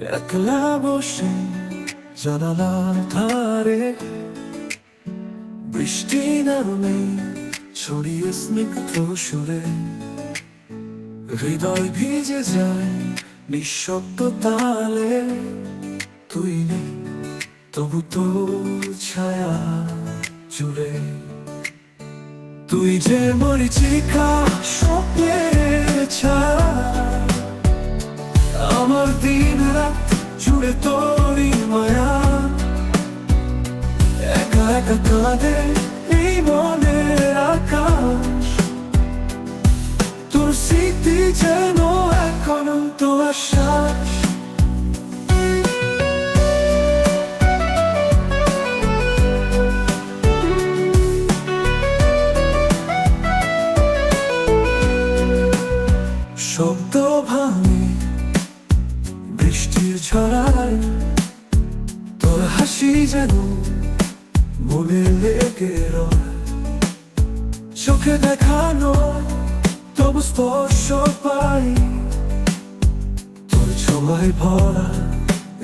একলা বসে জানালার ধারে, বৃষ্টি নামে ছড়িয়ে স্নিগ্ধ সুরে, হৃদয় ভিজে যায় নিঃশব্দ তালে। তুই নেই তবু তোর ছায়া জুড়ে, তুই যে মরিচিকা স্বপ্নের ছায়া, আমার দিন রাত জুড়ে তোরই মায়া। একা একা কাঁদে এই মনের আকাশ, তোর স্মৃতি যেন এক অনন্ত আশ্বাস। শব্দ ভাঙে বৃষ্টির ছড়ায়, তোর হাসি যেন মনে লেগে রয়। চোখে দেখানো তবু স্পর্শ পাই, তোর ছোঁয়ায় ভরা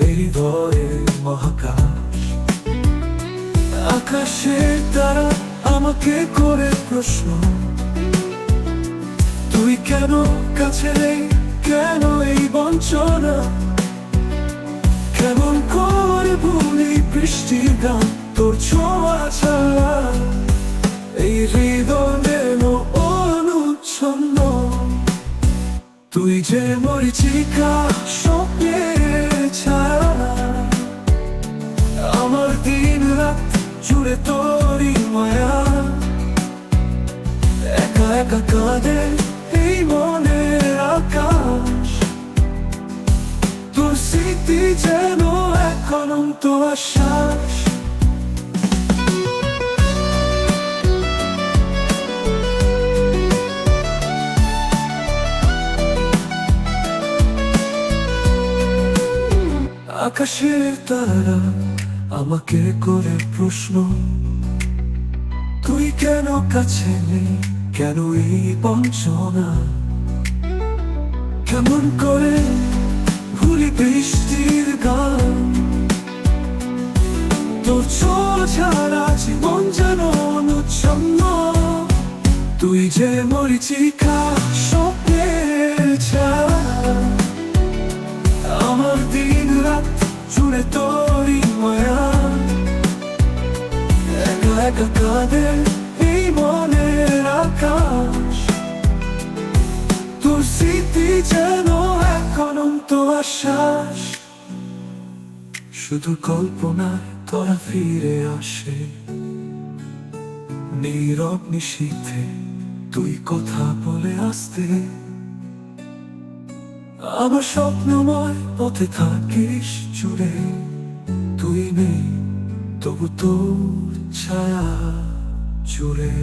এই হৃদয়ের মহাকাশ। আকাশের তারা আমাকে করে প্রশ্ন, তুই কেন কাছে নেই, কেন এই বঞ্চনা? কেমন করে ভুলি বৃষ্টির গান, তোর ছোঁয়া ছাড়া এই হৃদয় যেন অনুচ্ছন্ন। তুই যে মরিচিকা স্বপ্নের ছায়া, আমার দিন রাত জুড়ে তোরই মায়া। একা একা কাঁদে এই মনের আকাশ, তোর স্মৃতি যেন এক অনন্ত আশ্বাস। আকাশের তারা আমাকে করে প্রশ্ন, তুই কেন কাছে নেই, কেন এই বঞ্চনা? কেমন করে ভুলি বৃষ্টির গান, তোর ছোঁয়া ছাড়া জীবন যেন অনুচ্ছন্ন। তুই যে মরিচিকা স্বপ্নের ছায়া, আমার দিন রাত জুড়ে তোরই মায়া। একা একা কাঁদে এই মনের আকাশ, তোর স্মৃতি যেন এক অনন্ত আশ্বাস। শুধু কল্পনায় তোরা ফিরে আসে, নীরব নিশীথে তুই কথা বলে আসতে। আমার স্বপ্নময় পথে থাকিস জুড়ে, তুই নেই তবু তোর ছায়া জুড়ে।